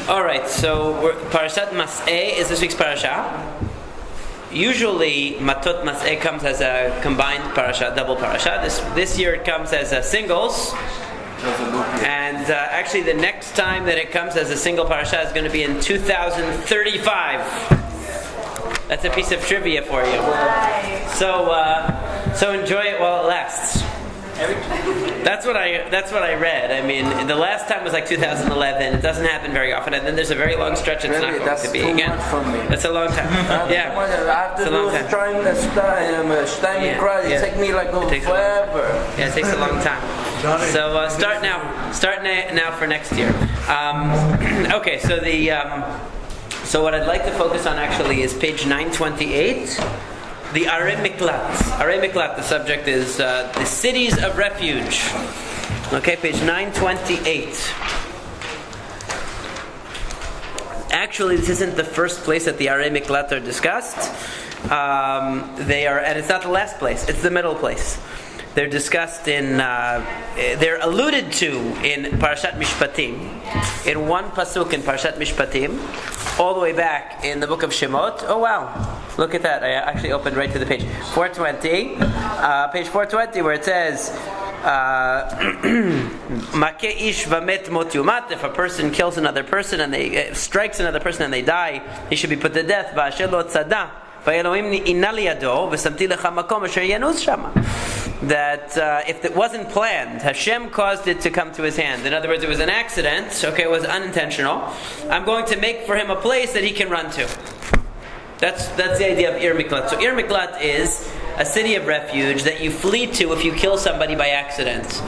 Alright, so Parashat Masei is this week's parasha. Usually Matot Masei comes as a combined parasha, double parasha. This year it comes as a singles. And actually the next time that it comes as a single parasha is going to be in 2035. That's a piece of trivia for you. So enjoy it while it lasts. That's what I read. I mean, the last time was like 2011. It doesn't happen very often, and then there's a very long stretch. It's not going to be again. That's a long time. Yeah, I have to do a trying to it takes me like forever. Yeah, it takes a long time. So start now for next year. Okay, so what I'd like to focus on actually is page 928. The Arei Miklat. Arei Miklat, the subject is the cities of refuge. Okay, page 928. Actually, this isn't the first place that the Arei Miklat are discussed. And it's not the last place, it's the middle place. They're discussed they're alluded to in Parashat Mishpatim. In one pasuk in Parashat Mishpatim, all the way back in the book of Shemot. Oh wow, look at that. I actually opened right to the page. 420. Page 420 where it says, Makeh ish vamet mot yumat. If a person kills another person and they strikes another person and they die, he should be put to death. Va'asher lo tzada. That if it wasn't planned, Hashem caused it to come to his hand. In other words, it was an accident, okay, it was unintentional. I'm going to make for him a place that he can run to. That's the idea of Ir Miklat. So Ir Miklat is a city of refuge that you flee to if you kill somebody by accident.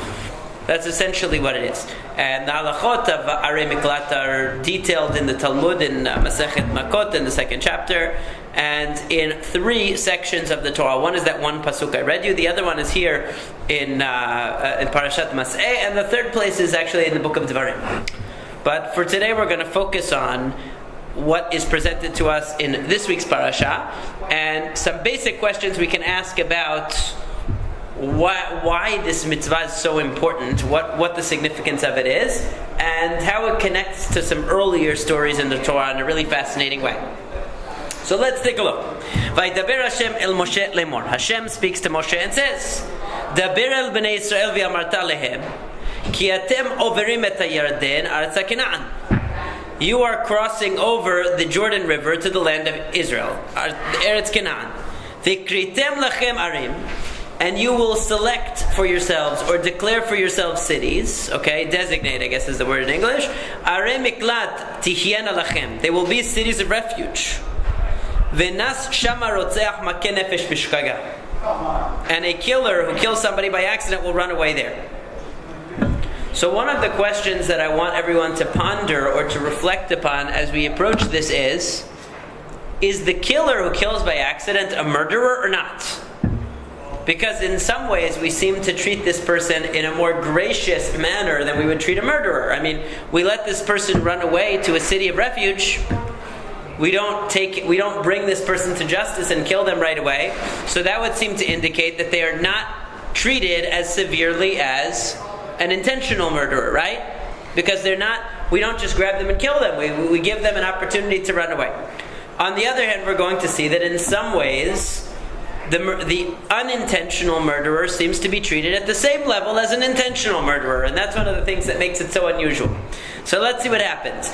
That's essentially what it is. And the halachot of Arei Miklat are detailed in the Talmud, in Masechet Makot, in the second chapter, and in 3 sections of the Torah. One is that one pasuk I read you. The other one is here in Parashat Masei, and the third place is actually in the book of Devarim. But for today, we're going to focus on what is presented to us in this week's parasha, and some basic questions we can ask about why this mitzvah is so important, what the significance of it is, and how it connects to some earlier stories in the Torah in a really fascinating way. So let's take a look. Vaydaber Hashem el Moshe lemor. Hashem speaks to Moshe and says, Daber el bnei Yisrael v'amarta lehem, ki atem overim et hayarden aretz Canaan. You are crossing over the Jordan River to the land of Israel, Eretz Canaan. V'kritem lachem arim, and you will select for yourselves or declare for yourselves cities. Okay, designate, I guess is the word in English. Arei Miklat tihyena lachem. They will be cities of refuge. V'nas shama rotzeach makeh nefesh b'shkaga. And a killer who kills somebody by accident will run away there. So one of the questions that I want everyone to ponder or to reflect upon as we approach this is the killer who kills by accident a murderer or not? Because in some ways we seem to treat this person in a more gracious manner than we would treat a murderer. I mean, we let this person run away to a city of refuge. We don't bring this person to justice and kill them right away. So that would seem to indicate that they are not treated as severely as an intentional murderer, right? Because we don't just grab them and kill them. We give them an opportunity to run away. On the other hand, we're going to see that in some ways the unintentional murderer seems to be treated at the same level as an intentional murderer, and that's one of the things that makes it so unusual. So let's see what happens.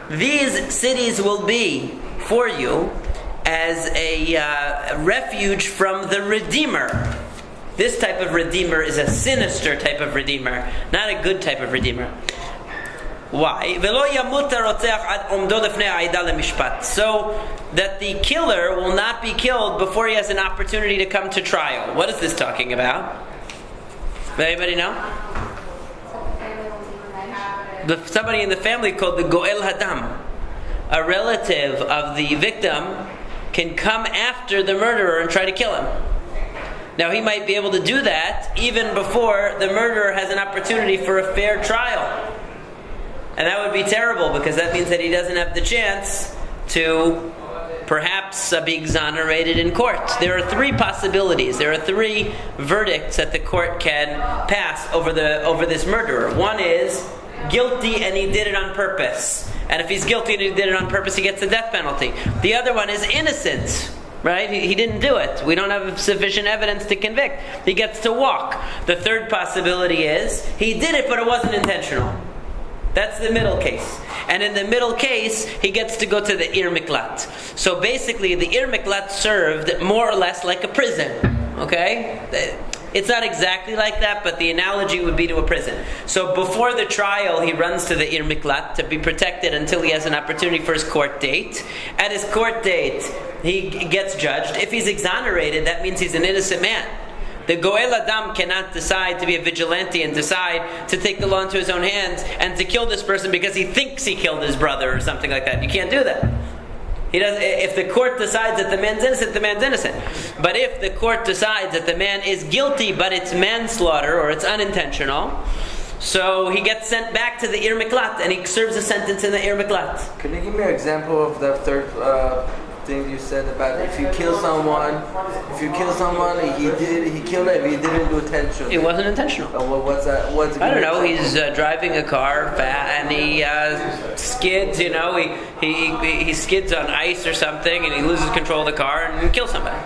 These cities will be for you as a refuge from the Redeemer. This type of Redeemer is a sinister type of Redeemer, not a good type of Redeemer. Why? So that the killer will not be killed before he has an opportunity to come to trial. What is this talking about? Anybody know? Somebody in the family called the Goel Hadam. A relative of the victim can come after the murderer and try to kill him. Now he might be able to do that even before the murderer has an opportunity for a fair trial. And that would be terrible, because that means that he doesn't have the chance to perhaps be exonerated in court. There are 3 possibilities. There are 3 verdicts that the court can pass over this murderer. One is guilty and he did it on purpose. And if he's guilty and he did it on purpose, he gets the death penalty. The other one is innocent, right? He didn't do it. We don't have sufficient evidence to convict. He gets to walk. The third possibility is he did it, but it wasn't intentional. That's the middle case. And in the middle case, he gets to go to the Ir Miklat. So basically, the Ir Miklat served more or less like a prison. Okay? It's not exactly like that, but the analogy would be to a prison. So before the trial, he runs to the Ir Miklat to be protected until he has an opportunity for his court date. At his court date, he gets judged. If he's exonerated, that means he's an innocent man. The Goel Adam cannot decide to be a vigilante and decide to take the law into his own hands and to kill this person because he thinks he killed his brother or something like that. You can't do that. He does. If the court decides that the man's innocent, the man's innocent. But if the court decides that the man is guilty, but it's manslaughter or it's unintentional, so he gets sent back to the Ir Miklat and he serves a sentence in the Ir Miklat. Can you give me an example of the third thing you said about if you kill someone, he killed it, he didn't do intentional. It wasn't intentional. What's that? I don't know. He's driving a car and he skids. He skids on ice or something, and he loses control of the car and kills somebody.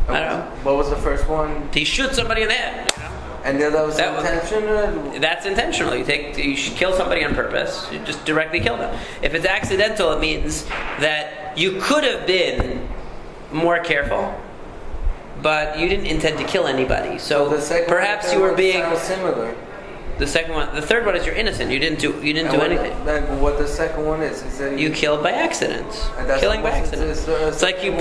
I don't know. What was the first one? He shoots somebody in the head. And the other was intentional? That's intentional. You should kill somebody on purpose. You just directly kill them. If it's accidental, it means that you could have been more careful, but you didn't intend to kill anybody. So perhaps you were being similar. The third one is you're innocent. You didn't do anything. What the second one is that you killed by accident. Killing by accident. It's like you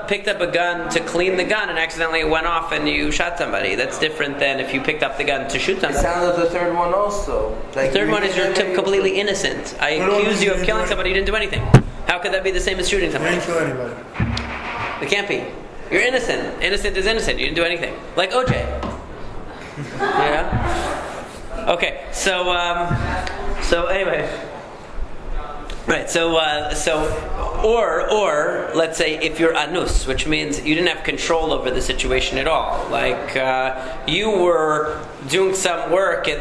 picked up a gun to clean the gun and accidentally it went off and you shot somebody. That's different than if you picked up the gun to shoot somebody. It sounds like the third one also. The third one is you're completely innocent. I accuse you of killing somebody. You didn't do anything. How could that be the same as shooting somebody? You didn't kill anybody. It can't be. You're innocent. Innocent is innocent. You didn't do anything. Like OJ. Yeah. Okay, so anyway, right. Or let's say if you're anus, which means you didn't have control over the situation at all. Like you were doing some work in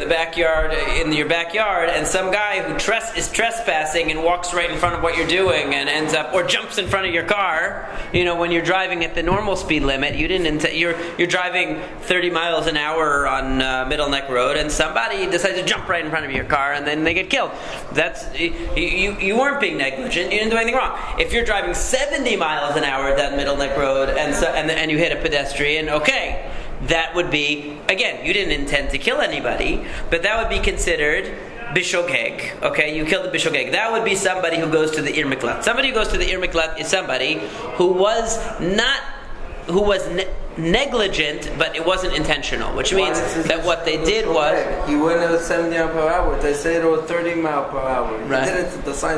your backyard, and some guy who is trespassing and walks right in front of what you're doing and ends up or jumps in front of your car. When you're driving at the normal speed limit, you're driving 30 miles an hour on Middle Neck Road, and somebody decides to jump right in front of your car, and then they get killed. That's you weren't being negligent. You didn't do anything wrong. If you're driving 70 miles an hour down Middle Neck Road and you hit a pedestrian, okay. That would be, again, you didn't intend to kill anybody, but that would be considered bishogeg. Okay, you killed the bishogeg. That would be somebody who goes to the Ir Miklat. Somebody who goes to the Ir Miklat is somebody who was negligent, but it wasn't intentional, which means that what they did was he went at 70 miles per hour. They said it was 30 miles per hour. Right.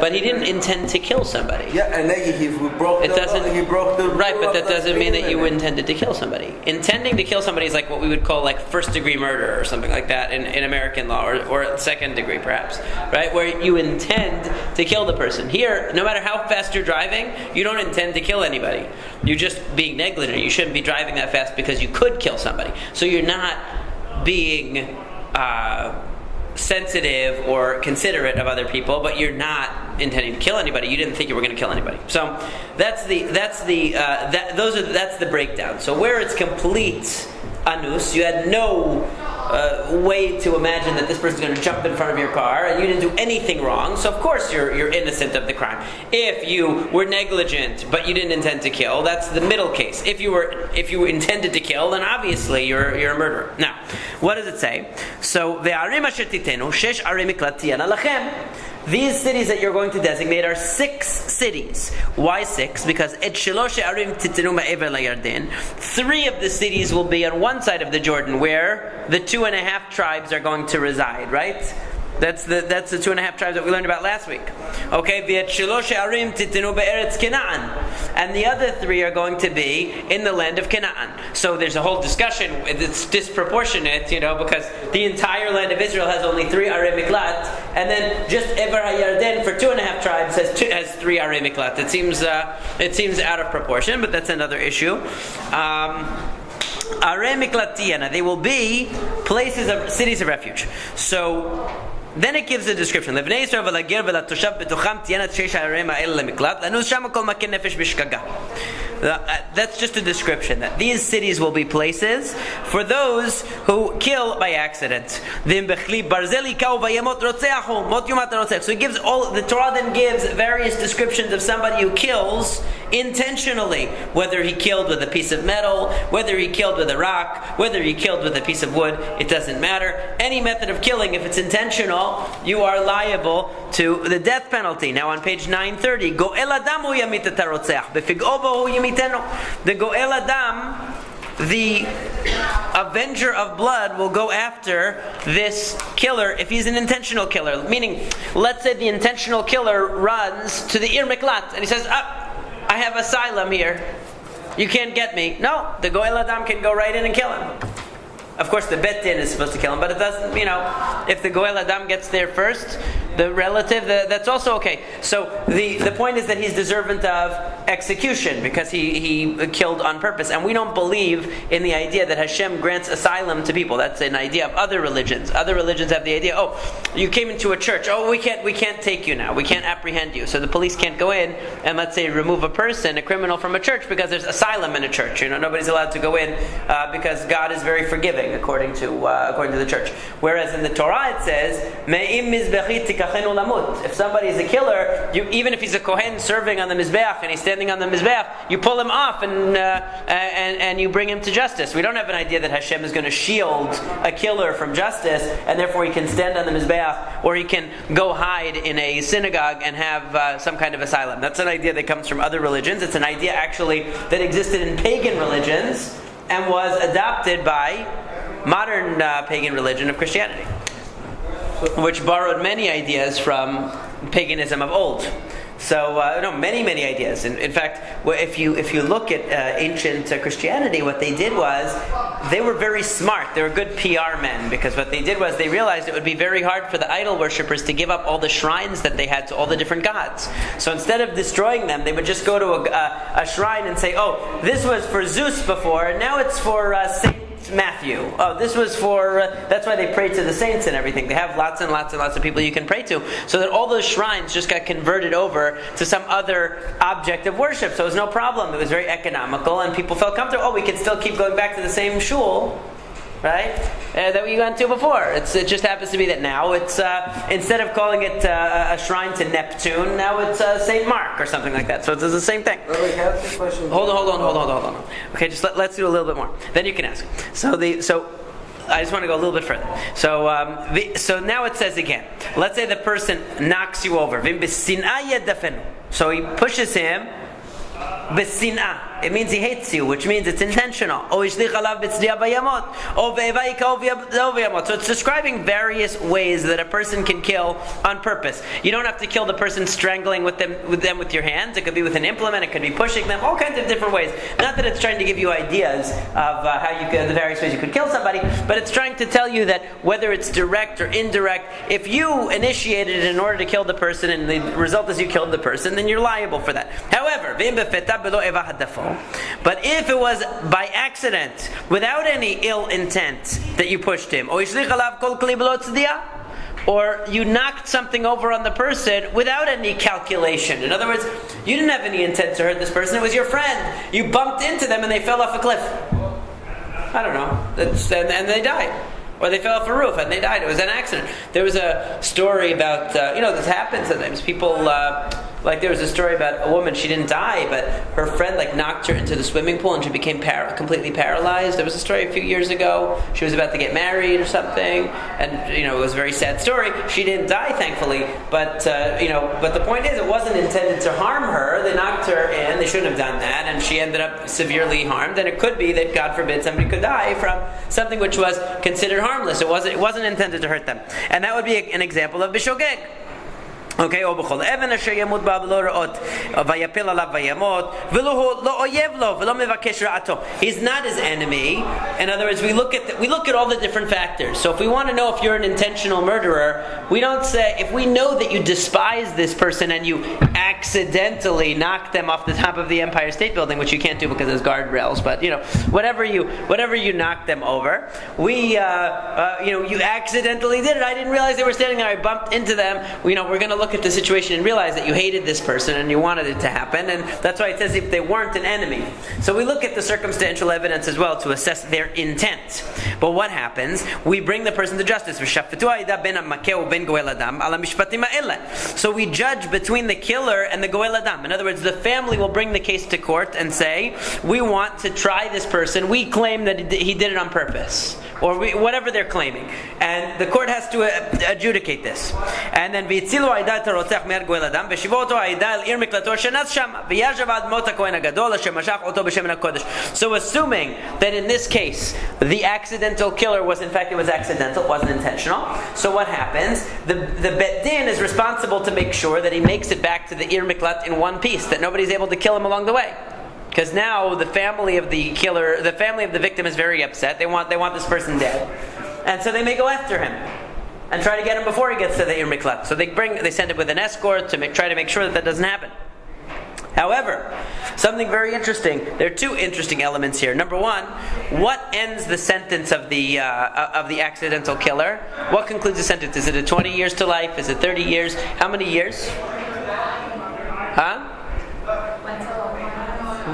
But he didn't intend to kill somebody. Yeah, and then he broke the right, but that doesn't mean that you intended to kill somebody. Intending to kill somebody is like what we would call like first-degree murder or something like that in American law, or second degree perhaps, right? Where you intend to kill the person. Here, no matter how fast you're driving, you don't intend to kill anybody. You're just being negligent. You shouldn't be driving that fast because you could kill somebody. So you're not being sensitive or considerate of other people, but you're not intending to kill anybody. You didn't think you were going to kill anybody. So that's the breakdown. So where it's complete anus, you had no way to imagine that this person's going to jump in front of your car, and you didn't do anything wrong, so of course you're innocent of the crime. If you were negligent but you didn't intend to kill, that's the middle case. If you intended to kill, then obviously you're a murderer. Now, what does it say? So ve'arim asher titenu shesh arim miklat tiyana lachem. These cities that you're going to designate are 6 cities. Why 6? Because et shelosh arim titenu ma'ever layarden. 3 of the cities will be on one side of the Jordan, where the 2.5 tribes are going to reside. Right? That's the 2.5 tribes that we learned about last week. Okay, v'et shelosh arim titenu be'eretz Canaan, and the other 3 are going to be in the land of Canaan. So there's a whole discussion. It's disproportionate, because the entire land of Israel has only 3 arei miklat, and then just Ever HaYarden for 2.5 tribes has 3 arei miklat. It seems out of proportion, but that's another issue. Arei miklat tiyana, they will be cities of refuge. So Then it gives a description. That's just a description, that these cities will be places for those who kill by accident. So he gives the Torah then gives various descriptions of somebody who kills intentionally, whether he killed with a piece of metal, whether he killed with a rock, whether he killed with a piece of wood, it doesn't matter. Any method of killing, if it's intentional, you are liable to the death penalty. Now on page 930, Go'el Adam hu yamit et harotzeach, befig'o bo hu yamitenu. The Go'el Adam, the avenger of blood, will go after this killer if he's an intentional killer. Meaning, let's say the intentional killer runs to the Ir Miklat and he says, I have asylum here. You can't get me. No, the Go'el Adam can go right in and kill him. Of course, the Bet Din is supposed to kill him, but it doesn't, if the Go'el Adam gets there first, the relative, that's also okay. So the point is that he's deserving of execution because he killed on purpose. And we don't believe in the idea that Hashem grants asylum to people. That's an idea of other religions. Other religions have the idea, you came into a church. We can't take you now. We can't apprehend you. So the police can't go in and, let's say, remove a criminal from a church because there's asylum in a church. Nobody's allowed to go in because God is very forgiving according to the church. Whereas in the Torah it says, Me'im mizbechit tikachenu lamut. If somebody is a killer, even if he's a kohen serving on the mizbeach and he's standing on the mizbeach, you pull him off and you bring him to justice. We don't have an idea that Hashem is going to shield a killer from justice, and therefore he can stand on the mizbeach or he can go hide in a synagogue and have some kind of asylum. That's an idea that comes from other religions. It's an idea actually that existed in pagan religions and was adopted by modern pagan religion of Christianity, which borrowed many ideas from paganism of old. So, many ideas. In fact, if you look at ancient Christianity, what they did was they were very smart. They were good PR men, because what they did was they realized it would be very hard for the idol worshippers to give up all the shrines that they had to all the different gods. So instead of destroying them, they would just go to a shrine and say, this was for Zeus before, and now it's for Saint Matthew. This was for... that's why they pray to the saints and everything. They have lots and lots and lots of people you can pray to. So that all those shrines just got converted over to some other object of worship. So it was no problem. It was very economical and people felt comfortable. We can still keep going back to the same shul, right? That we went to before. It just happens to be that now it's instead of calling it a shrine to Neptune, now it's Saint Mark or something like that. So it's the same thing. Hold on. Okay, just let's do a little bit more. Then you can ask. So I just want to go a little bit further. So now it says again. Let's say the person knocks you over. So he pushes him. Besin'ah. It means he hates you, which means it's intentional. So it's describing various ways that a person can kill on purpose. You don't have to kill the person strangling with them with your hands. It could be with an implement. It could be pushing them. All kinds of different ways. Not that it's trying to give you ideas of the various ways you could kill somebody, but it's trying to tell you that whether it's direct or indirect, if you initiated it in order to kill the person and the result is you killed the person, then you're liable for that. However, but if it was by accident, without any ill intent that you pushed him, or you knocked something over on the person without any calculation. In other words, you didn't have any intent to hurt this person, it was your friend. You bumped into them and they fell off a cliff. I don't know. And they died. Or they fell off a roof and they died. It was an accident. There was a story about, this happens sometimes. People, there was a story about a woman, she didn't die, but her friend knocked her into the swimming pool and she became completely paralyzed. There was a story a few years ago. She was about to get married or something, and it was a very sad story. She didn't die, thankfully, but the point is, it wasn't intended to harm her. They knocked her in. They shouldn't have done that, and she ended up severely harmed. And it could be that, God forbid, somebody could die from something which was considered harmless. It wasn't intended to hurt them, and that would be an example of bishogeg. Okay, או בכל אבן אשר ימות בה ולא ראות ויפל עליו וימות ולא אויב לו ולא מבקש רעתו. He's not his enemy. In other words, we look at all the different factors. So if we want to know if you're an intentional murderer, we don't say, if we know that you despise this person and you accidentally knock them off the top of the Empire State Building, which you can't do because there's guardrails, but whatever you knock them over, you accidentally did it. I didn't realize they were standing there. I bumped into them. We're going to look at the situation and realize that you hated this person and you wanted it to happen, and that's why it says if they weren't an enemy. So we look at the circumstantial evidence as well to assess their intent. But what happens? We bring the person to justice. So we judge between the killer and the goel adam. In other words, the family will bring the case to court and say, we want to try this person. We claim that he did it on purpose, or whatever they're claiming, and the court has to adjudicate this. And then הרוצח מיד גואל אדם, ושיבו אותו העדה אל עיר מקלטו שנס שם, וישב עד מות הכהן הגדול, אשר משך אותו בשמן הקודש. So assuming that in this case, the accidental killer was accidental, it wasn't intentional. So what happens? The Bet Din is responsible to make sure that he makes it back to the Ir Miklat in one piece, that nobody's able to kill him along the way. Because now the family of the victim is very upset. They want this person dead. And so they may go after him and try to get him before he gets to the Ir Miklat. So they send him with an escort to try to make sure that doesn't happen. However, something very interesting. There are two interesting elements here. Number one, what ends the sentence of the accidental killer? What concludes the sentence? Is it 20 years to life? Is it 30 years? How many years? Huh?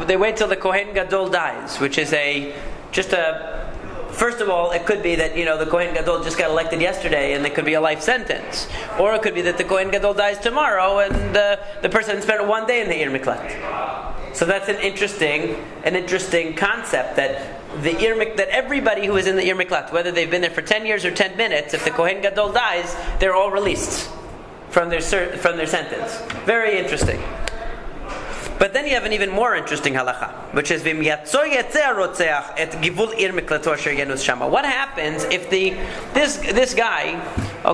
They wait till the Kohen Gadol dies, which is first of all, it could be that the Kohen Gadol just got elected yesterday, and it could be a life sentence, or it could be that the Kohen Gadol dies tomorrow, and the person spent one day in the Ir Miklat. So that's an interesting concept that that everybody who is in the Ir Miklat, whether they've been there for 10 years or 10 minutes, if the Kohen Gadol dies, they're all released from their sentence. Very interesting. But then you have an even more interesting halacha, which is what happens if this guy,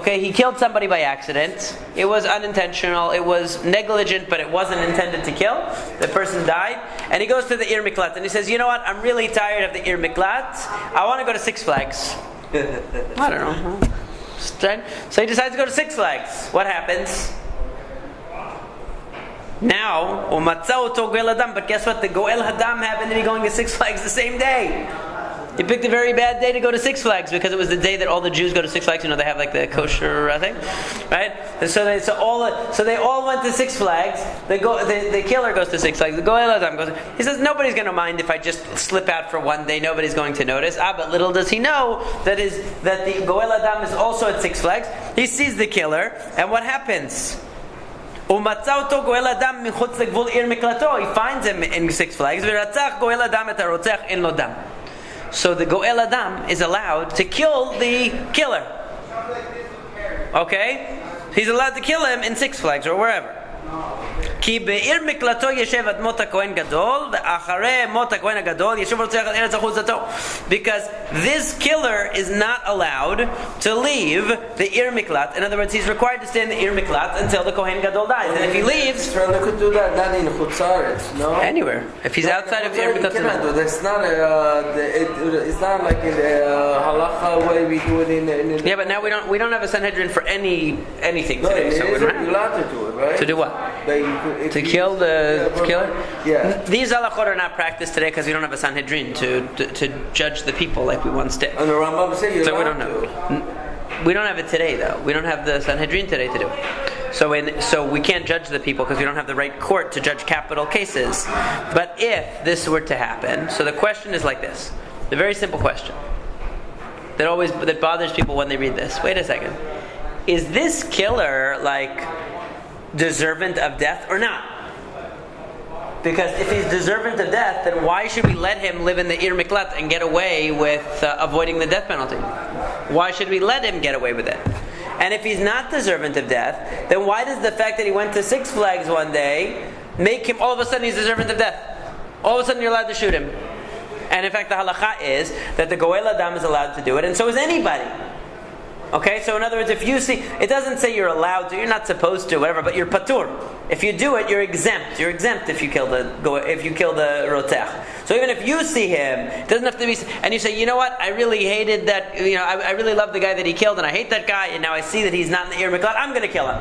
he killed somebody by accident. It was unintentional, it was negligent, but it wasn't intended to kill. The person died, and he goes to the Ir Miklat and he says, you know what, I'm really tired of the Ir Miklat. I want to go to Six Flags. I don't know. So he decides to go to Six Flags. What happens? Now, but guess what? The Goel Hadam happened to be going to Six Flags the same day. He picked a very bad day to go to Six Flags because it was the day that all the Jews go to Six Flags. They have like the kosher thing, right? So they all went to Six Flags. The killer goes to Six Flags. The Goel Hadam goes. He says nobody's going to mind if I just slip out for one day. Nobody's going to notice. But little does he know that the Goel Hadam is also at Six Flags. He sees the killer, and what happens? He finds him in Six Flags. So the Goel Adam is allowed to kill the killer. Okay? He's allowed to kill him in Six Flags or wherever. כי בעיר מקלטו ישב עד מות הכהן גדול, ואחרי מות הכהן הגדול ישב רוצח על ארץ אחוזתו. Because this killer is not allowed to leave the Ir Miklat. In other words, he's required to stay in the Ir Miklat until the Kohen Gadol dies. And if he leaves... Israel could do that, not in Chutzaretz, no? Anywhere. If he's outside of the Ir Miklat... It's not like in the halacha way we do it in... Yeah, but now we don't have a Sanhedrin for anything today. So we don't have. You're allowed to do it, right? To do what? To kill the killer? Yeah. These halachot are not practiced today because we don't have a Sanhedrin to judge the people like we once did. And the Rambam said you're allowed to. We don't have it today, though. We don't have the Sanhedrin today to do it. So we can't judge the people because we don't have the right court to judge capital cases. But if this were to happen, so the question is like this. The very simple question that bothers people when they read this. Wait a second. Is this killer deserving of death or not? Because if he's deserving of death, then why should we let him live in the Ir Miklat and get away with avoiding the death penalty? Why should we let him get away with it? And if he's not deserving of death, then why does the fact that he went to Six Flags one day make him all of a sudden he's deserving of death? All of a sudden you're allowed to shoot him. And in fact the halacha is that the Goel Adam is allowed to do it, and so is anybody. Okay, so in other words, if you see, it doesn't say you're allowed to, you're not supposed to, whatever, but you're patur. If you do it, you're exempt. You're exempt if you kill the rotech. So even if you see him, it doesn't have to be. And you say, you know what? I really hated that. I really love the guy that he killed, and I hate that guy. And now I see that he's not in the Ir Miklat. I'm going to kill him.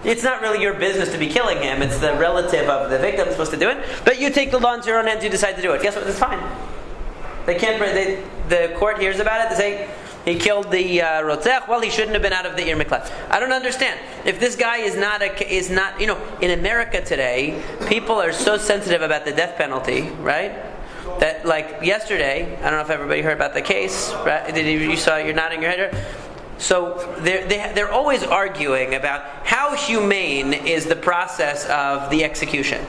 It's not really your business to be killing him. It's the relative of the victim supposed to do it. But you take the law into your own hands. You decide to do it. Guess what? It's fine. They can't. The court hears about it. They say he killed the rotzech. Well, he shouldn't have been out of the Ir Miklat. I don't understand. If this guy is not, in America today, people are so sensitive about the death penalty, right? That like yesterday, I don't know if everybody heard about the case. Right? You saw? You're nodding your head. So they're always arguing about how humane is the process of the execution.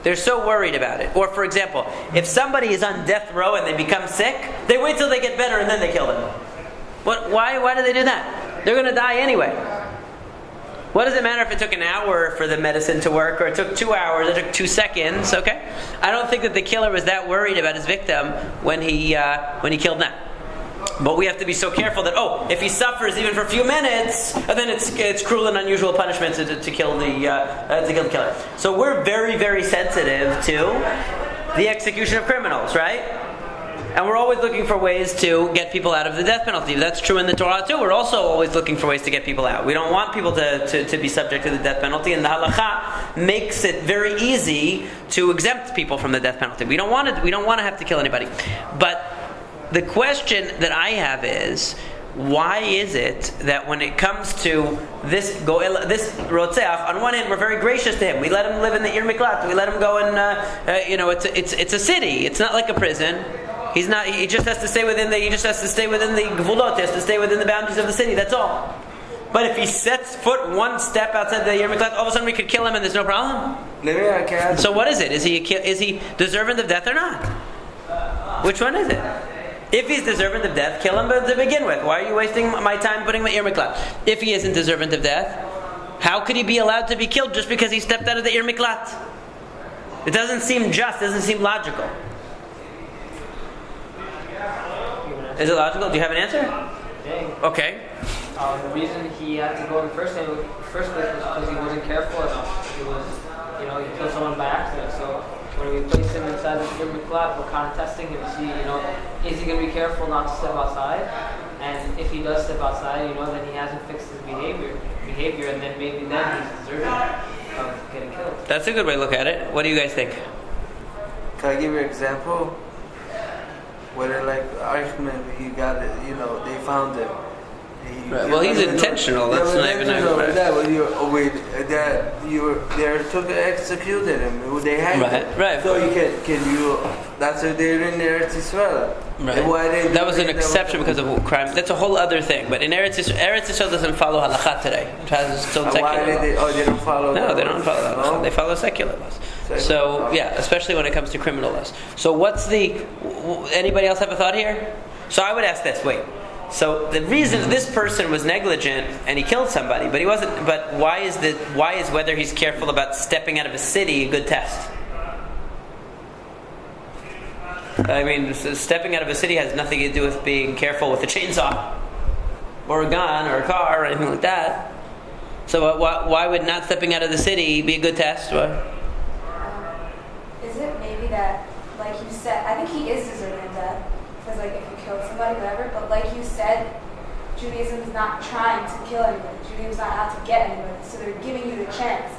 They're so worried about it. Or, for example, if somebody is on death row and they become sick, they wait till they get better and then they kill them. Why do they do that? They're going to die anyway. What does it matter if it took an hour for the medicine to work, or it took 2 hours, or it took 2 seconds? Okay, I don't think that the killer was that worried about his victim when he killed them. But we have to be so careful that if he suffers even for a few minutes, then it's cruel and unusual punishment to kill the killer. So we're very, very sensitive to the execution of criminals, right? And we're always looking for ways to get people out of the death penalty. That's true in the Torah too. We're also always looking for ways to get people out. We don't want people to be subject to the death penalty, and the halacha makes it very easy to exempt people from the death penalty. We don't want to have to kill anybody. But the question that I have is, why is it that when it comes to this rotzeach, on one hand we're very gracious to him. We let him live in the Ir Miklat. We let him go and it's a city. It's not like a prison. He's not. He just has to stay within the. He just has to stay within the gvulot. He has to stay within the boundaries of the city. That's all. But if he sets foot one step outside the Ir Miklat, all of a sudden we could kill him and there's no problem. So what is it? Is he deserving of death or not? Which one is it? If he's deserving of death, kill him to begin with. Why are you wasting my time putting my Ir Miklat? If he isn't deserving of death, how could he be allowed to be killed just because he stepped out of the Ir Miklat? It doesn't seem just. It doesn't seem logical. Is it logical? Do you have an answer? Okay. The reason he had to go in the first place was because he wasn't careful enough. He killed someone by accident. So when we place him inside the Ir Miklat, we're kind of testing him to see, is he going to be careful not to step outside? And if he does step outside, then he hasn't fixed his behavior, and then maybe then he's deserving of getting killed. That's a good way to look at it. What do you guys think? Can I give you an example? Where like Eichmann, he got it, they found him. Right. Well, he's intentional. That's not even they took executed him. They hanged him. Right. So you can that's what they're in Eretz Yisrael. Right. That was an exception because of crime. That's a whole other thing. But in Eretz Yisrael doesn't follow halakha today. It has its own secular laws. They don't follow. No, they don't follow that. No? They follow secular laws. So yeah, especially when it comes to criminal laws. So anybody else have a thought here? So I would ask this. Wait. So the reason this person was negligent and he killed somebody, but he wasn't. But why is whether he's careful about stepping out of a city a good test? I mean, stepping out of a city has nothing to do with being careful with a chainsaw, or a gun, or a car, or anything like that. So why would not stepping out of the city be a good test? What? Is it maybe that, like you said, I think he is deserving of death. Because if you killed somebody, whatever, but like you said, Judaism is not trying to kill anybody. Judaism is not out to get anybody. So they're giving you the chance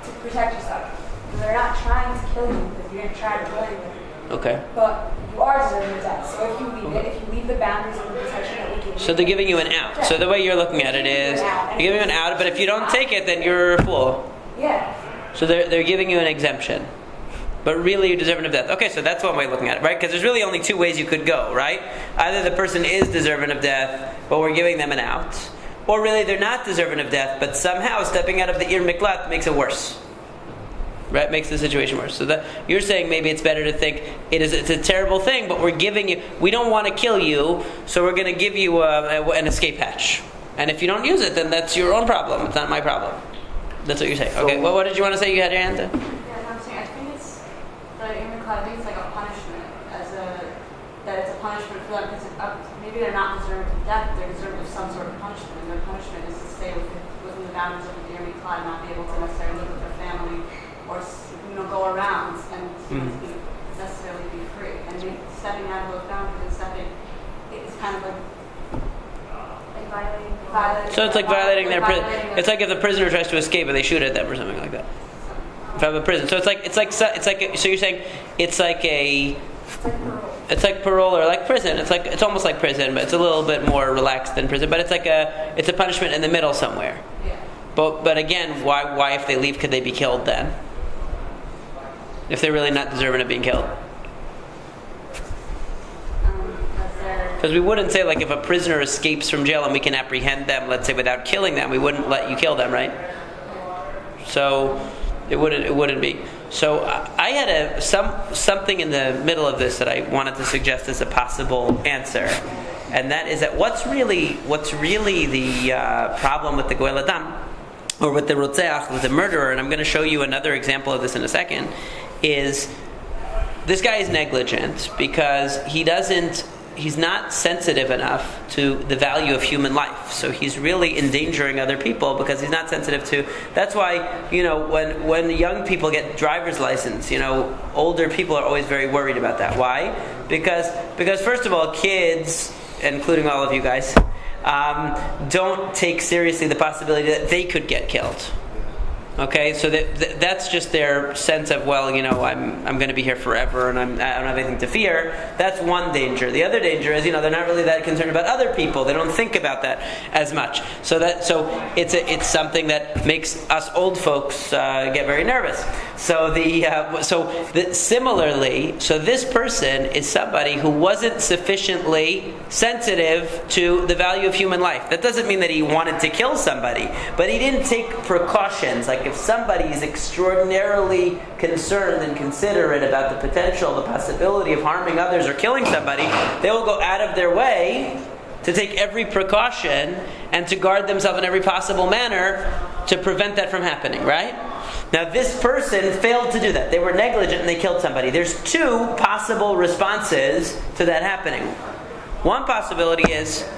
to protect yourself. So they're not trying to kill you because you didn't try to kill anybody. Okay. But you are deserving of death. So if you leave the boundaries of the protection that we give you. So they're giving you an out. So the way you're looking at it is, they're giving you an out, but if you don't take it, then you're a fool. Yeah. So they're giving you an exemption. But really, you're deserving of death. Okay, so that's one way of looking at it, right? Because there's really only two ways you could go, right? Either the person is deserving of death, but we're giving them an out. Or really, they're not deserving of death, but somehow stepping out of the Ir Miklat makes it worse. Right? Makes the situation worse. So you're saying maybe it's better to think it's a terrible thing, but we don't want to kill you, so we're going to give you an escape hatch. And if you don't use it, then that's your own problem. It's not my problem. That's what you're saying. Okay, what did you want to say? You had your hand up? I think it's like a punishment, that it's a punishment for them, because maybe maybe they're not deserved of death, they're deserved of some sort of punishment, and their punishment is to stay within the boundaries of the Irmi Clyde, not be able to necessarily live with their family, or go around and necessarily be free. And stepping out of those boundaries and stepping, it's kind of like violating. So it's like violating their prison. It's like if the prisoner tries to escape and they shoot at them or something like that. If I have a prison, so so you're saying it's like parole or like prison. It's almost like prison, but it's a little bit more relaxed than prison. But it's a punishment in the middle somewhere. Yeah. But again, why if they leave could they be killed then? If they're really not deserving of being killed? Because we wouldn't say like if a prisoner escapes from jail and we can apprehend them, let's say without killing them, we wouldn't let you kill them, right? So it wouldn't be. So I had something in the middle of this that I wanted to suggest as a possible answer, and that is that what's really the problem with the Goel Adam, or with the Rotzeach, with the murderer, and I'm going to show you another example of this in a second, is this guy is negligent because he's not sensitive enough to the value of human life. So he's really endangering other people because he's not sensitive to. That's why, when young people get driver's license, older people are always very worried about that. Why? Because first of all, kids, including all of you guys, don't take seriously the possibility that they could get killed. Okay, so that's just their sense of, I'm going to be here forever and I don't have anything to fear. That's one danger. The other danger is, they're not really that concerned about other people. They don't think about that as much. So it's something that makes us old folks get very nervous. Similarly, this person is somebody who wasn't sufficiently sensitive to the value of human life. That doesn't mean that he wanted to kill somebody, but he didn't take precautions. Like if somebody is extraordinarily concerned and considerate about the potential, the possibility of harming others or killing somebody, they will go out of their way to take every precaution and to guard themselves in every possible manner to prevent that from happening, right? Now this person failed to do that. They were negligent and they killed somebody. There's two possible responses to that happening. One possibility is,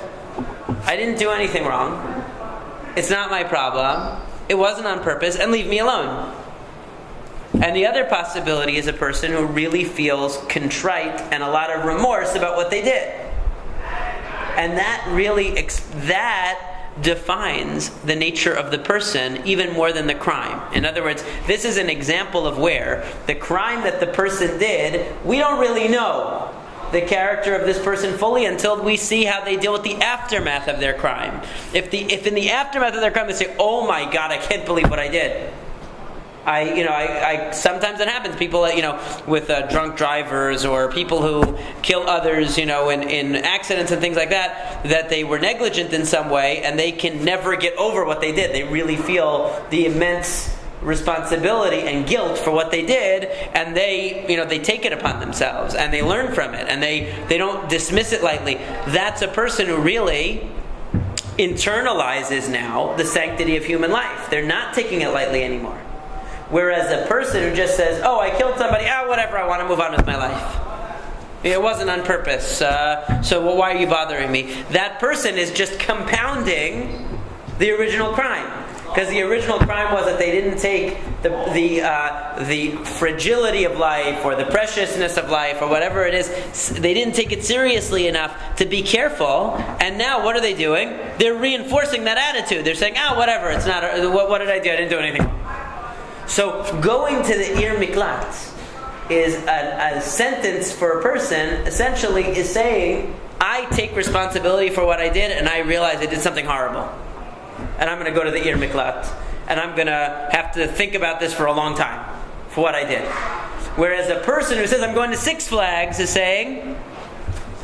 I didn't do anything wrong. It's not my problem. It wasn't on purpose, and leave me alone. And the other possibility is a person who really feels contrite and a lot of remorse about what they did. And that really defines the nature of the person even more than the crime. In other words, this is an example of where the crime that the person did, we don't really know the character of this person fully until we see how they deal with the aftermath of their crime. If in the aftermath of their crime they say, "Oh my God, I can't believe what I did." I sometimes it happens. People, with drunk drivers or people who kill others, in accidents and things like that they were negligent in some way and they can never get over what they did. They really feel the immense responsibility and guilt for what they did, and they take it upon themselves and they learn from it and they don't dismiss it lightly. That's a person who really internalizes now the sanctity of human life. They're not taking it lightly anymore. Whereas a person who just says, "Oh, I killed somebody, whatever, I want to move on with my life. It wasn't on purpose, so why are you bothering me?" That person is just compounding the original crime. Because the original crime was that they didn't take the fragility of life or the preciousness of life or whatever it is. They didn't take it seriously enough to be careful. And now what are they doing? They're reinforcing that attitude. They're saying, whatever, it's not. What did I do? I didn't do anything. So going to the Ir Miklat is a sentence for a person. Essentially, is saying, I take responsibility for what I did, and I realize I did something horrible. And I'm going to go to the Ir Miklat. And I'm going to have to think about this for a long time, for what I did. Whereas a person who says, I'm going to Six Flags, is saying,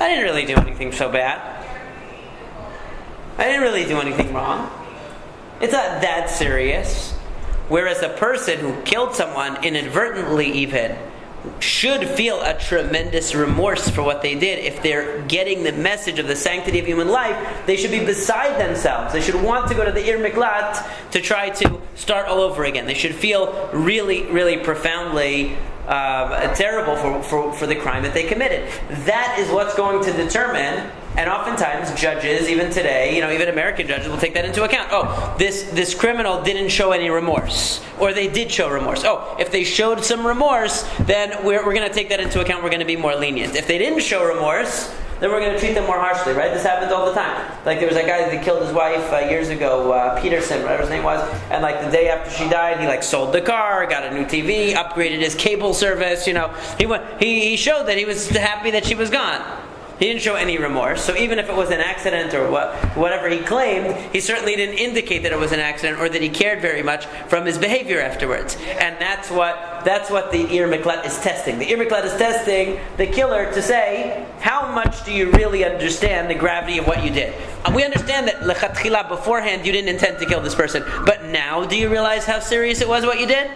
I didn't really do anything so bad. I didn't really do anything wrong. It's not that serious. Whereas a person who killed someone inadvertently even should feel a tremendous remorse for what they did. If they're getting the message of the sanctity of human life, they should be beside themselves. They should want to go to the Ir Miklat to try to start all over again. They should feel really, really profoundly terrible for the crime that they committed. That is what's going to determine And oftentimes judges, even today, even American judges will take that into account. Oh, this criminal didn't show any remorse. Or they did show remorse. Oh, if they showed some remorse, then we're going to take that into account. We're going to be more lenient. If they didn't show remorse, then we're going to treat them more harshly, right? This happens all the time. Like there was a guy that killed his wife years ago, Peterson, whatever his name was, and like the day after she died, he like sold the car, got a new TV, upgraded his cable service. He showed that he was happy that she was gone. He didn't show any remorse. So even if it was an accident or whatever he claimed, he certainly didn't indicate that it was an accident or that he cared very much from his behavior afterwards. And that's what the Ir Miklat is testing. The Ir Miklat is testing the killer to say, how much do you really understand the gravity of what you did? And we understand that lechatchila, beforehand, you didn't intend to kill this person. But now, do you realize how serious it was what you did?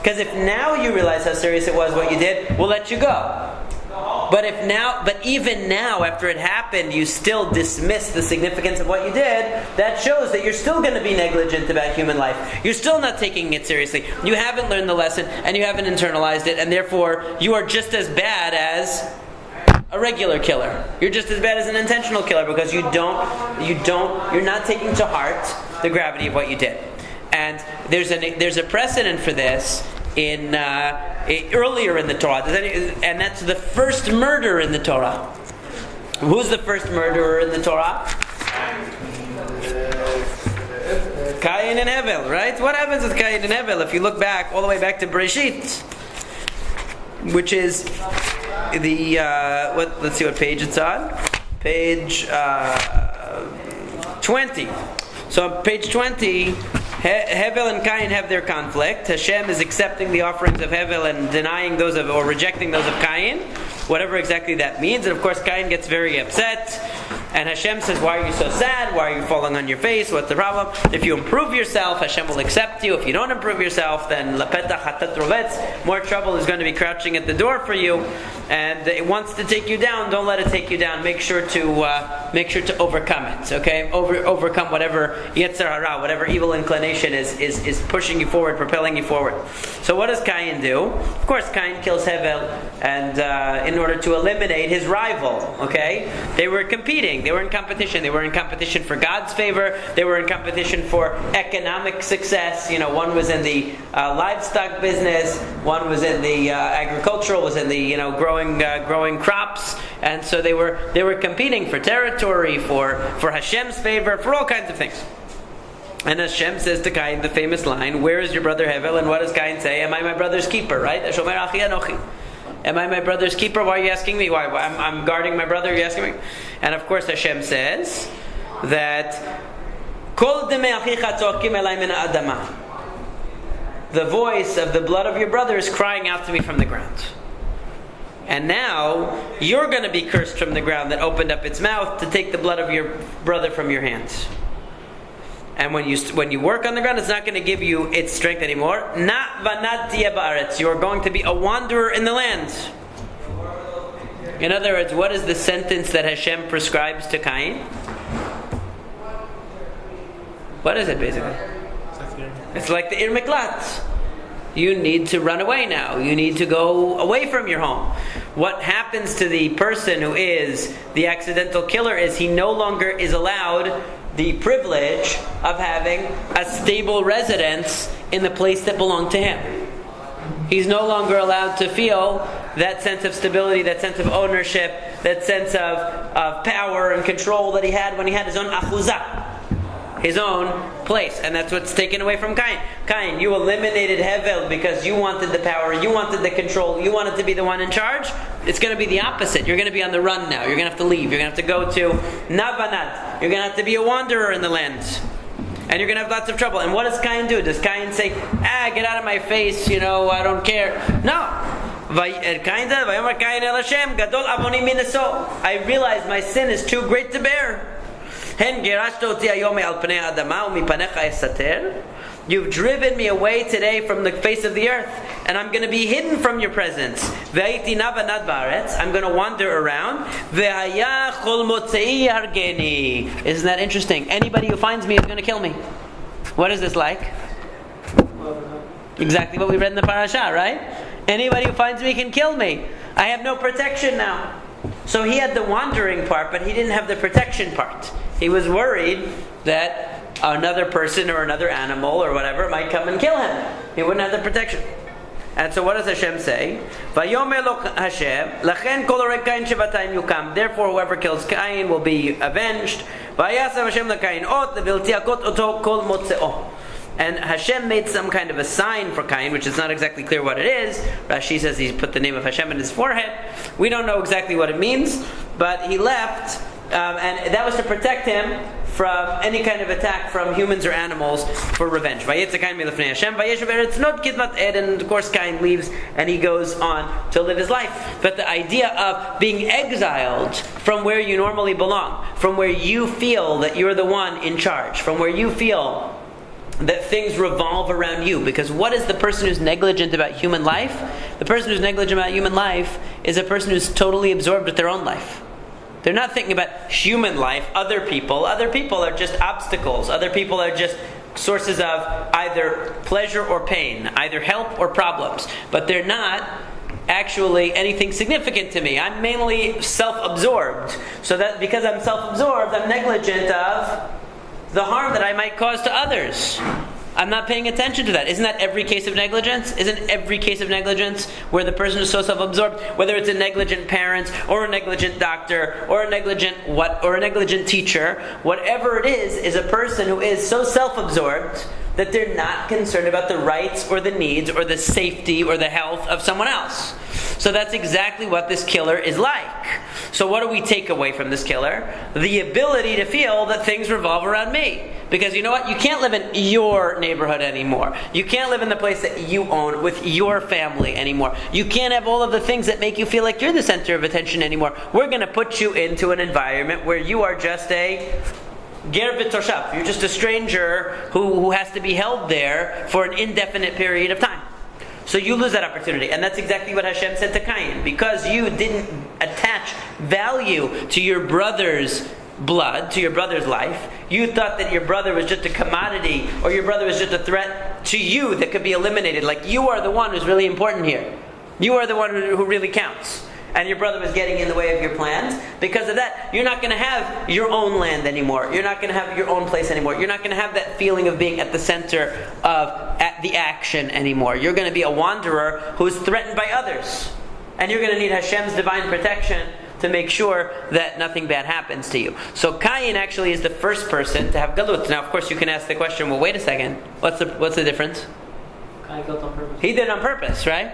Because if now you realize how serious it was what you did, we'll let you go. But even now, after it happened, you still dismiss the significance of what you did, that shows that you're still going to be negligent about human life. You're still not taking it seriously. You haven't learned the lesson, and you haven't internalized it, and therefore you are just as bad as a regular killer. You're just as bad as an intentional killer because you're not taking to heart the gravity of what you did. And there's a precedent for this in earlier in the Torah, and that's the first murder in the Torah. Who's the first murderer in the Torah? Cain and Hevel, right? What happens with Cain and Hevel? If you look back, all the way back to Bereshit, which is the let's see what page it's on. Page 20. So on page 20, Hevel and Cain have their conflict. Hashem is accepting the offerings of Hevel and denying those or rejecting those of Cain, whatever exactly that means. And of course Cain gets very upset. And Hashem says, why are you so sad? Why are you falling on your face? What's the problem? If you improve yourself, Hashem will accept you. If you don't improve yourself, then lapetach hatat rovetz, more trouble is going to be crouching at the door for you. And it wants to take you down. Don't let it take you down. Make sure to overcome it. Okay, overcome whatever yetzer hara, whatever evil inclination is pushing you forward, propelling you forward. So what does Cain do? Of course, Cain kills Hevel, and in order to eliminate his rival. Okay, they were competing. They were in competition. They were in competition for God's favor. They were in competition for economic success. One was in the livestock business. One was in the agricultural. Was in the growing crops. And so they were competing for territory, for Hashem's favor, for all kinds of things. And Hashem says to Cain the famous line, "Where is your brother Hevel?" And what does Cain say? "Am I my brother's keeper?" Right? Shomer achi anochi. Am I my brother's keeper? Why are you asking me? Why? I'm guarding my brother. You're asking me? And of course Hashem says that Kol demei achicha tzorkim elai min ha'adama. The voice of the blood of your brother is crying out to me from the ground. And now you're going to be cursed from the ground that opened up its mouth to take the blood of your brother from your hands. And when you work on the ground, it's not going to give you its strength anymore. Na vanat tiya ba'aretz. You are going to be a wanderer in the land. In other words, what is the sentence that Hashem prescribes to Cain? What is it basically? It's like the Ir Miklat. You need to run away now. You need to go away from your home. What happens to the person who is the accidental killer is he no longer is allowed the privilege of having a stable residence in the place that belonged to him. He's no longer allowed to feel that sense of stability, that sense of ownership, that sense of power and control that he had when he had his own achuzah, his own place. And that's what's taken away from Cain. Cain, you eliminated Hevel because you wanted the power, you wanted the control, you wanted to be the one in charge. It's going to be the opposite. You're going to be on the run now. You're going to have to leave. You're going to have to go to Navanat. You're going to have to be a wanderer in the land. And you're going to have lots of trouble. And what does Cain do? Does Cain say, get out of my face, I don't care? No. I realize my sin is too great to bear. You've driven me away today from the face of the earth, and I'm going to be hidden from your presence. I'm going to wander around. Isn't that interesting? Anybody who finds me is going to kill me. What is this like? Exactly what we read in the parasha, right? Anybody who finds me can kill me. I have no protection now. So he had the wandering part, but he didn't have the protection part. He was worried that another person or another animal or whatever might come and kill him. He wouldn't have the protection. And so what does Hashem say? Vayomer lo Hashem, lachen kol oreg Kain shevatayim yukam. Therefore, whoever kills Cain will be avenged. Vayasav Hashem leKain ot leviltiakot oto kol motzeo. And Hashem made some kind of a sign for Cain, which is not exactly clear what it is. Rashi says he put the name of Hashem in his forehead. We don't know exactly what it means, but he left, and that was to protect him from any kind of attack from humans or animals for revenge. And of course Cain leaves and he goes on to live his life. But the idea of being exiled from where you normally belong, from where you feel that you're the one in charge, from where you feel that things revolve around you. Because what is the person who's negligent about human life? The person who's negligent about human life is a person who's totally absorbed with their own life. They're not thinking about human life, other people. Other people are just obstacles. Other people are just sources of either pleasure or pain, either help or problems. But they're not actually anything significant to me. I'm mainly self-absorbed. So that because I'm self-absorbed, I'm negligent of the harm that I might cause to others. I'm not paying attention to that. Isn't that every case of negligence? Isn't every case of negligence where the person is so self-absorbed, whether it's a negligent parent or a negligent doctor or a negligent teacher, whatever it is a person who is so self-absorbed that they're not concerned about the rights or the needs or the safety or the health of someone else. So that's exactly what this killer is like. So what do we take away from this killer? The ability to feel that things revolve around me. Because you know what? You can't live in your neighborhood anymore. You can't live in the place that you own with your family anymore. You can't have all of the things that make you feel like you're the center of attention anymore. We're going to put you into an environment where you are just a ger v'toshav. You're just a stranger who has to be held there for an indefinite period of time. So you lose that opportunity. And that's exactly what Hashem said to Cain. Because you didn't attach value to your brother's blood, to your brother's life, you thought that your brother was just a commodity, or your brother was just a threat to you that could be eliminated. Like, you are the one who's really important here. You are the one who really counts. And your brother was getting in the way of your plans. Because of that, you're not going to have your own land anymore. You're not going to have your own place anymore. You're not going to have that feeling of being at the center of the action anymore. You're going to be a wanderer who's threatened by others. And you're going to need Hashem's divine protection to make sure that nothing bad happens to you. So Cain actually is the first person to have galut. Now, of course, you can ask the question, well, wait a second. What's the difference? Cain killed on purpose. He did it on purpose, right?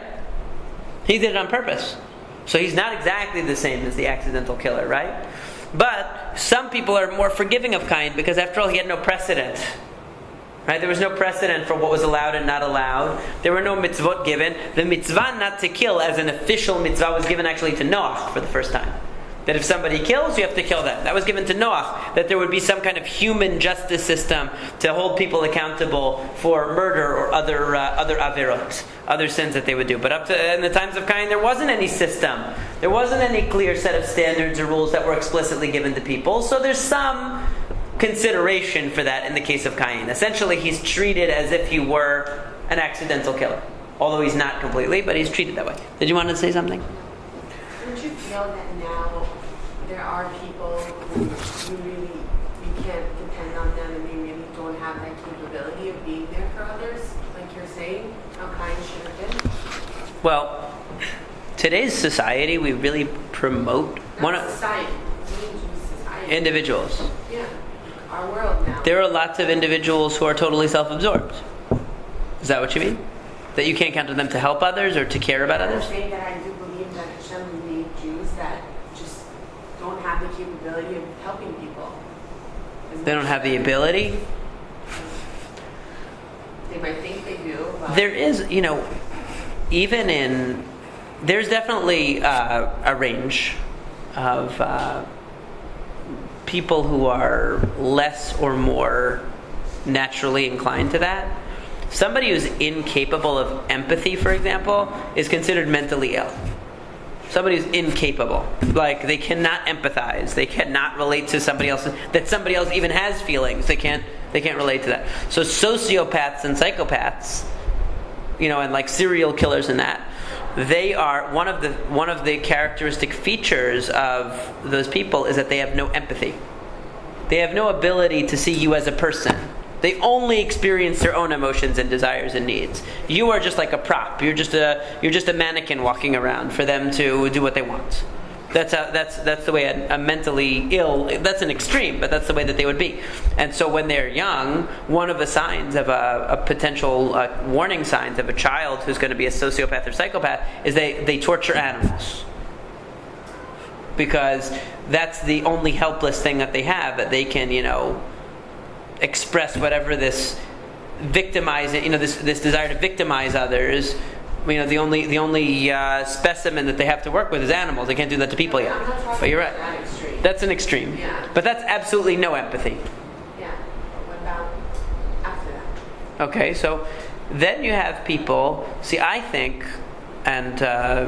He did it on purpose. So he's not exactly the same as the accidental killer, right? But some people are more forgiving of Cain because, after all, he had no precedent. Right? There was no precedent for what was allowed and not allowed. There were no mitzvot given. The mitzvah not to kill as an official mitzvah was given actually to Noach for the first time. That if somebody kills, you have to kill them. That was given to Noach. That there would be some kind of human justice system to hold people accountable for murder or other averot, other sins that they would do. But up to in the times of Cain, there wasn't any system. There wasn't any clear set of standards or rules that were explicitly given to people. So there's some consideration for that in the case of Cain. Essentially, he's treated as if he were an accidental killer. Although he's not completely, but he's treated that way. Did you want to say something? Don't you feel that now there are people who you can't depend on them and they really don't have that capability of being there for others? Like you're saying, how Cain should have been? Well, today's society, we really promote Society. Individuals. Yeah. Our world now. There are lots of individuals who are totally self-absorbed. Is that what you mean? That you can't count on them to help others or to care about others? I'm saying that I do believe that Hashem made Jews that just don't have the capability of helping people. They don't have the ability? They might think they do. But There is, there's definitely a range of people who are less or more naturally inclined to that. Somebody who's incapable of empathy, for example, is considered mentally ill. Somebody who's incapable. Like, they cannot empathize. They cannot relate to somebody else. That somebody else even has feelings. They can't relate to that. So sociopaths and psychopaths, and like serial killers and that, They are one of the characteristic features of those people is that they have no empathy. They have no ability to see you as a person. They only experience their own emotions and desires and needs. You are just like a prop. You're just a mannequin walking around for them to do what they want. That's the way a mentally ill. That's an extreme, but that's the way that they would be. And so when they're young, one of the signs of a potential warning signs of a child who's going to be a sociopath or psychopath is they torture animals, because that's the only helpless thing that they have, that they can express whatever this victimizing, this desire to victimize others. The only specimen that they have to work with is animals. They can't do that to people yet. But you're right. That's an extreme. Yeah. But that's absolutely no empathy. Yeah. But what about after that? Okay, so then you have people. See, I think, and I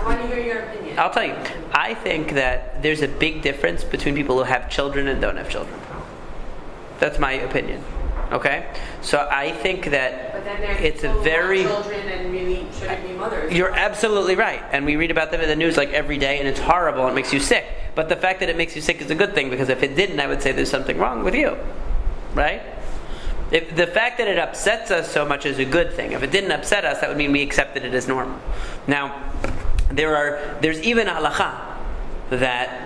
want to hear your opinion. I'll tell you. I think that there's a big difference between people who have children and don't have children. That's my opinion. Okay, so I think that but then there's it's a people very. who have children and really shouldn't be mothers. You're absolutely right, and we read about them in the news like every day, and it's horrible and it makes you sick. But the fact that it makes you sick is a good thing, because if it didn't, I would say there's something wrong with you, right? If the fact that it upsets us so much is a good thing. If it didn't upset us, that would mean we accepted it as normal. Now, there's even halacha that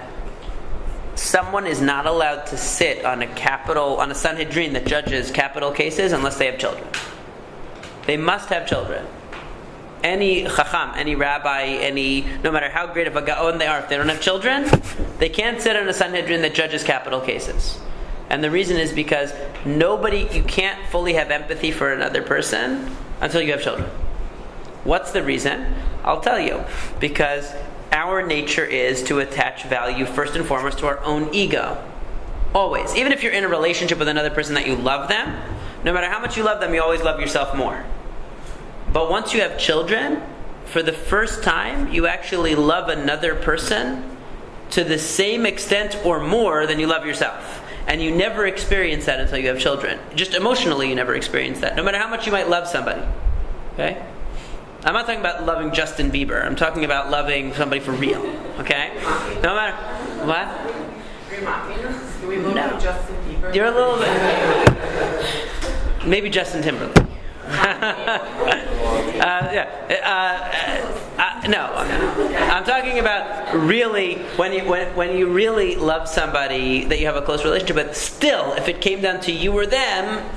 someone is not allowed to sit on a Sanhedrin that judges capital cases unless they have children. They must have children. Any chacham, any rabbi, no matter how great of a gaon they are, if they don't have children, they can't sit on a Sanhedrin that judges capital cases. And the reason is because you can't fully have empathy for another person until you have children. What's the reason? I'll tell you. Because our nature is to attach value first and foremost to our own ego. Always. Even if you're in a relationship with another person that you love them, no matter how much you love them, you always love yourself more. But once you have children, for the first time, you actually love another person to the same extent or more than you love yourself. And you never experience that until you have children. Just emotionally, you never experience that. No matter how much you might love somebody. Okay? I'm not talking about loving Justin Bieber. I'm talking about loving somebody for real. Okay? No matter what? Do we look like Justin Bieber? You're a little bit. Maybe Justin Timberlake. No. I'm talking about really when you really love somebody that you have a close relationship with. Still, if it came down to you or them,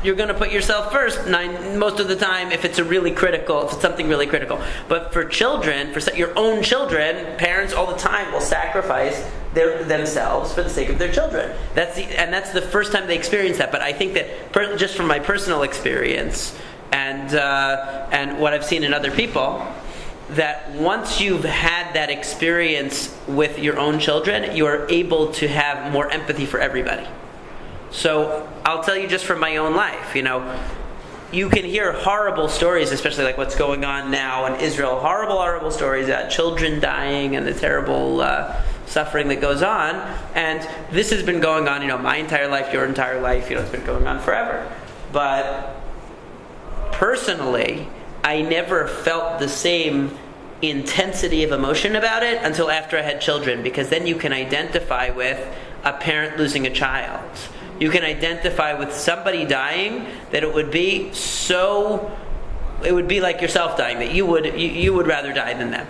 you're going to put yourself first most of the time if it's something really critical. But for children, for your own children, parents all the time will sacrifice themselves for the sake of their children. That's the first time they experience that. But I think that just from my personal experience and what I've seen in other people, that once you've had that experience with your own children, you are able to have more empathy for everybody. So I'll tell you just from my own life, you can hear horrible stories, especially like what's going on now in Israel, horrible stories about children dying and the terrible suffering that goes on. And this has been going on, my entire life, your entire life, it's been going on forever. But personally, I never felt the same intensity of emotion about it until after I had children, because then you can identify with a parent losing a child. You can identify with somebody dying that it would be like yourself dying, that you would rather die than them.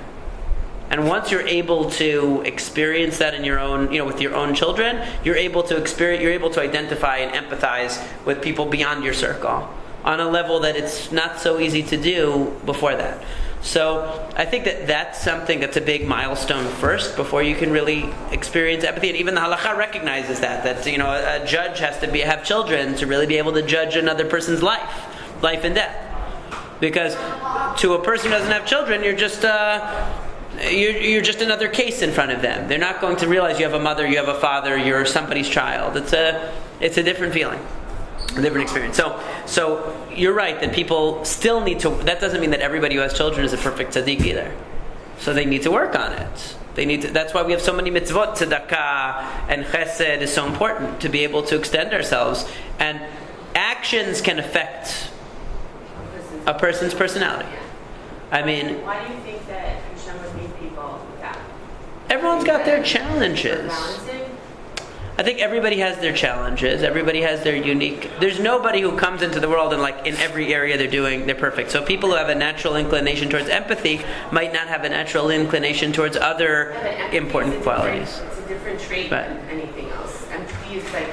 And once you're able to experience that in your own, with your own children, you're able to identify and empathize with people beyond your circle on a level that it's not so easy to do before that. So I think that's something that's a big milestone first before you can really experience empathy. And even the halakha recognizes that a judge has to have children to really be able to judge another person's life and death. Because to a person who doesn't have children, you're just another case in front of them. They're not going to realize you have a mother, you have a father, you're somebody's child. It's a different feeling. A different experience. So you're right that people still need to. That doesn't mean that everybody who has children is a perfect tzaddik either. So they need to work on it. That's why we have so many mitzvot. Tzedakah and chesed is so important to be able to extend ourselves. And actions can affect a person's personality. I mean, why do you think that Hashem would meet people with that? everyone's got their challenges. Balancing? I think everybody has their challenges. Everybody has their unique. There's nobody who comes into the world and like in every area they're perfect. So people who have a natural inclination towards empathy might not have a natural inclination towards other important qualities. It's a different trait than anything else. Empathy is like,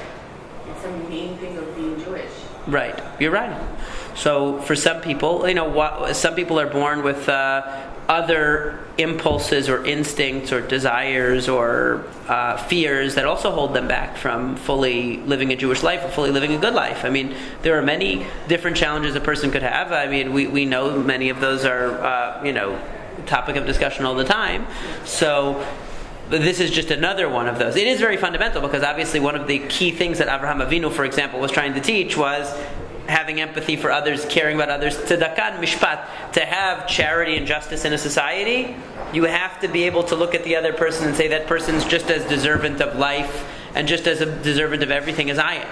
it's a main thing of being Jewish. Right. You're right. So for some people, some people are born with other impulses or instincts or desires or fears that also hold them back from fully living a Jewish life or fully living a good life. I mean, there are many different challenges a person could have. I mean, we know many of those are, topic of discussion all the time. So this is just another one of those. It is very fundamental because obviously one of the key things that Avraham Avinu, for example, was trying to teach was having empathy for others, caring about others, tzedakah and mishpat. To have charity and justice in a society, you have to be able to look at the other person and say that person's just as deserving of life and just as deserving of everything as I am.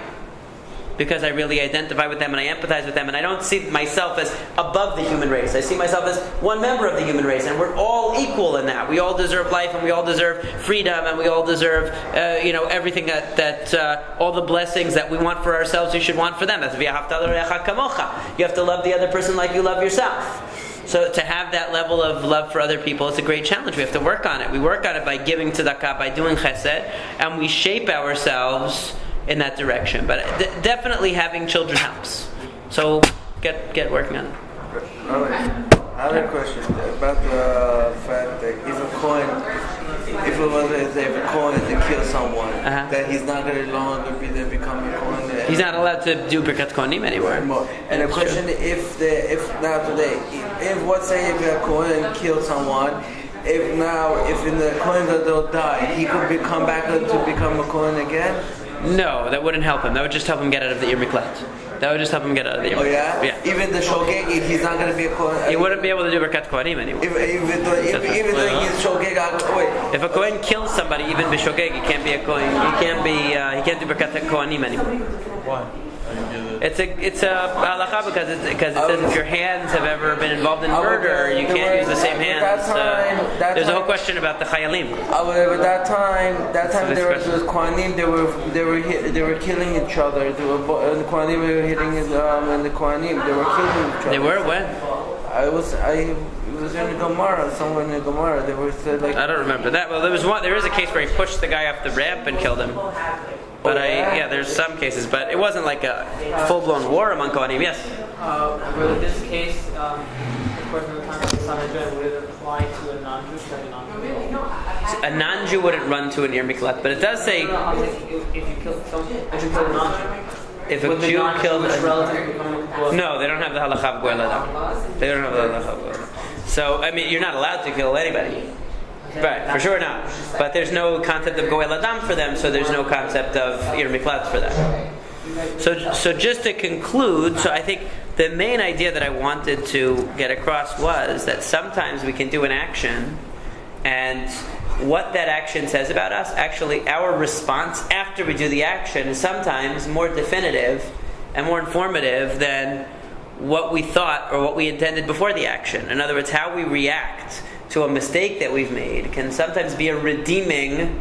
Because I really identify with them and I empathize with them, and I don't see myself as above the human race. I see myself as one member of the human race, and we're all equal in that. We all deserve life, and we all deserve freedom, and we all deserve, everything that all the blessings that we want for ourselves, we should want for them. That's v'ahavta l'reacha kamocha. You have to love the other person like you love yourself. So to have that level of love for other people, it's a great challenge. We have to work on it. We work on it by giving tzedakah, by doing chesed, and we shape ourselves in that direction. But definitely having children helps. So get working on it. I have a question about the fact that if a Kohen to kill someone, that he's not going to no longer become a Kohen. He's not allowed to do Birkat Kohanim anymore. And the question, if let's say if a Kohen killed someone, if in the Kohen Gadol die, he could come back to become a Kohen again? No, that wouldn't help him. That would just help him get out of the Ir Miklat. That would just help him get out of the Ir Miklat. Oh yeah? Yeah. Even the Shogeg, he's not going to be a Kohen. He wouldn't be able to do Birkat Kohanim anymore. Even though he's Shogeg, if a Kohen kills somebody, even B'Shogeg, he can't be a Kohen. He can't do Birkat Kohanim anymore. Why? It's a halacha because it says if your hands have ever been involved in murder, you can't use the same hands. There's a whole question about the chayalim. At that time there was Kohanim. They were killing each other. The Kohanim were hitting and the Kohanim they were killing each other. They were when? It was in the Gemara. Somewhere in the Gemara they were said like. I don't remember that. Well, there is a case where he pushed the guy off the ramp and killed him. But there's some cases, but it wasn't like a full-blown war among Kohanim. Yes. For this case, of course, in the time of the Sanhedrin, would it apply to a non-Jew? A non-Jew wouldn't run to an Ir Miklat, but it does say if you kill someone, if you kill a non-Jew. If a Jew killed no, they don't have the halacha of goel adam. They don't have the halacha of goel adam. So I mean, you're not allowed to kill anybody. Right, for sure not. But there's no concept of goel adam for them, so there's no concept of Ir Miklat for them. So just to conclude, so I think the main idea that I wanted to get across was that sometimes we can do an action, and what that action says about us, actually our response after we do the action is sometimes more definitive and more informative than what we thought or what we intended before the action. In other words, how we react to a mistake that we've made can sometimes be a redeeming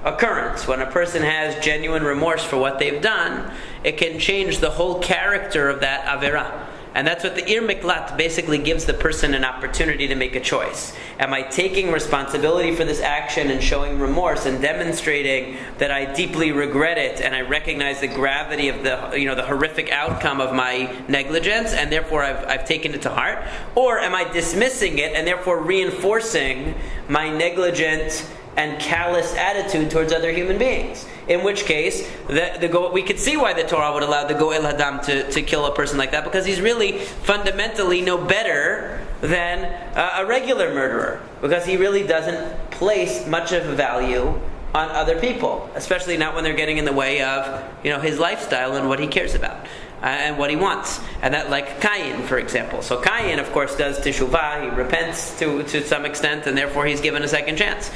occurrence. When a person has genuine remorse for what they've done, it can change the whole character of that Averah. And that's what the Ir Miklat basically gives the person an opportunity to make a choice. Am I taking responsibility for this action and showing remorse and demonstrating that I deeply regret it and I recognize the gravity of the horrific outcome of my negligence and therefore I've taken it to heart? Or am I dismissing it and therefore reinforcing my negligent and callous attitude towards other human beings? In which case, we could see why the Torah would allow the Goel Hadam to kill a person like that, because he's really fundamentally no better than a regular murderer, because he really doesn't place much of a value on other people, especially not when they're getting in the way of his lifestyle and what he cares about. And what he wants, and that, like Cain, for example. So Cain, of course, does teshuvah. He repents to some extent, and therefore he's given a second chance.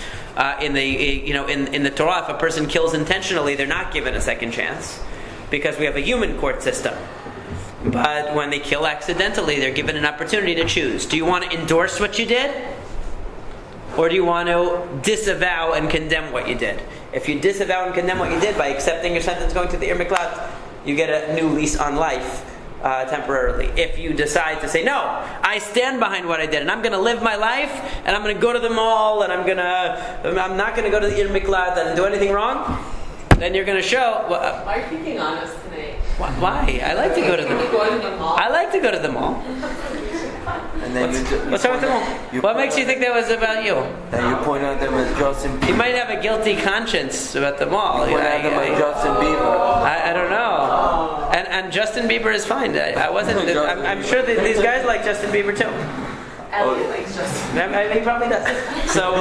In the Torah, if a person kills intentionally, they're not given a second chance, because we have a human court system. But when they kill accidentally, they're given an opportunity to choose. Do you want to endorse what you did? Or do you want to disavow and condemn what you did? If you disavow and condemn what you did by accepting your sentence going to the Ir Miklat, you get a new lease on life temporarily. If you decide to say, no, I stand behind what I did, and I'm going to live my life, and I'm going to go to the mall, and I'm not going to go to the Ir Miklat and do anything wrong, then you're going to show. Why are you being honest tonight? Why? I like to go to the mall. I like to go to the mall. And then What's wrong with the mall? What makes you think that was about you? And you point out them as Justin Bieber. You might have a guilty conscience about the mall. You point out them as Justin Bieber. I don't know. And Justin Bieber is fine. I wasn't. I'm sure that these guys like Justin Bieber too. Elliot likes Justin. He probably does. So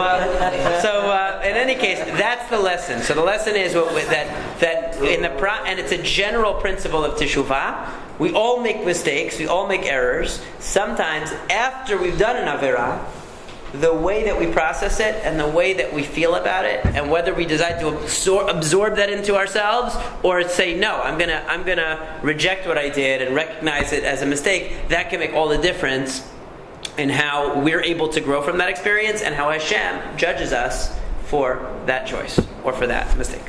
in any case, that's the lesson. So the lesson is that in the and it's a general principle of teshuvah. We all make mistakes. We all make errors. Sometimes after we've done an averah, the way that we process it and the way that we feel about it, and whether we decide to absorb that into ourselves or say no, I'm gonna reject what I did and recognize it as a mistake, that can make all the difference in how we're able to grow from that experience and how Hashem judges us for that choice or for that mistake.